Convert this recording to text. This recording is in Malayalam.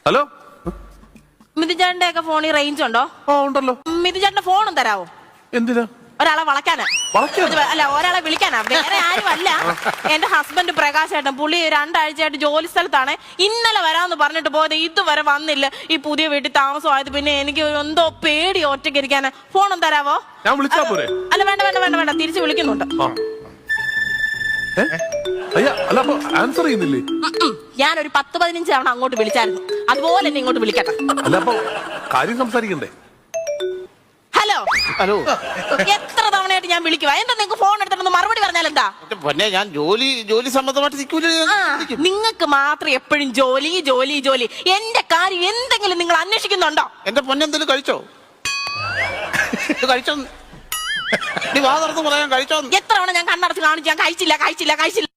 ഹലോ, മിഥുചേട്ടന്റെ ഒക്കെ ഫോണിൽ റേഞ്ച് ഉണ്ടോ? ഉണ്ടല്ലോ. മിഥുചേട്ടന്റെ ഫോണും തരാവോ? എന്തിനാ? ഒരാളെ വളക്കാനാ. അല്ല, ഒരാളെ വിളിക്കാനാ. വേറെ ആരുമല്ല, എന്റെ ഹസ്ബൻഡ് പ്രകാശ് ഏട്ടൻ. പുള്ളി 2 ആഴ്ചയായിട്ട് ജോലി സ്ഥലത്താണ്. ഇന്നലെ വരാന്ന് പറഞ്ഞിട്ട് പോയത്, ഇതുവരെ വന്നില്ല. ഈ പുതിയ വീട്ടിൽ താമസമായത് പിന്നെ എനിക്ക് എന്തോ പേടി ഒറ്റയ്ക്ക് ഇരിക്കാന്. ഫോണും തരാവോ? ഞാൻ വിളിച്ചാ പോരെ? അല്ല, വേണ്ട വേണ്ട വേണ്ട വേണ്ട, തിരിച്ചു വിളിക്കുന്നുണ്ട്. അല്ല, അപ്പൊ ആൻസർ ചെയ്യുന്നില്ലേ? ഞാനൊരു 10-15 തവണ അങ്ങോട്ട് വിളിച്ചായിരുന്നു. അതുപോലെ എന്നെ ഇങ്ങോട്ട് വിളിക്കട്ടെ. അല്ല, അപ്പൊ കാര്യം സംസാരിക്കണ്ടേ? ഹലോ ഹലോ, എത്ര തവണയായിട്ട് ഞാൻ വിളിക്കുക? എന്താ നിങ്ങൾക്ക് ഫോൺ എടുത്തിട്ടൊന്ന് മറുപടി പറഞ്ഞാൽ എന്താ? പൊന്നെ, ഞാൻ ജോലി സംബന്ധമായിട്ട് നിങ്ങൾക്ക് മാത്രം എപ്പോഴും ജോലി ജോലി ജോലി. എന്റെ കാര്യം എന്തെങ്കിലും നിങ്ങൾ അന്വേഷിക്കുന്നുണ്ടോ? എന്റെ പൊന്നെ, എന്തെങ്കിലും കഴിച്ചോ? കഴിച്ചോ? നീ വാ തുറന്ന് പറയാൻ കഴിച്ചോ? എത്ര തവണ ഞാൻ കണ്ണടച്ച് കാണിച്ചു, ഞാൻ കഴിച്ചില്ല കഴിച്ചില്ല കഴിച്ചില്ല.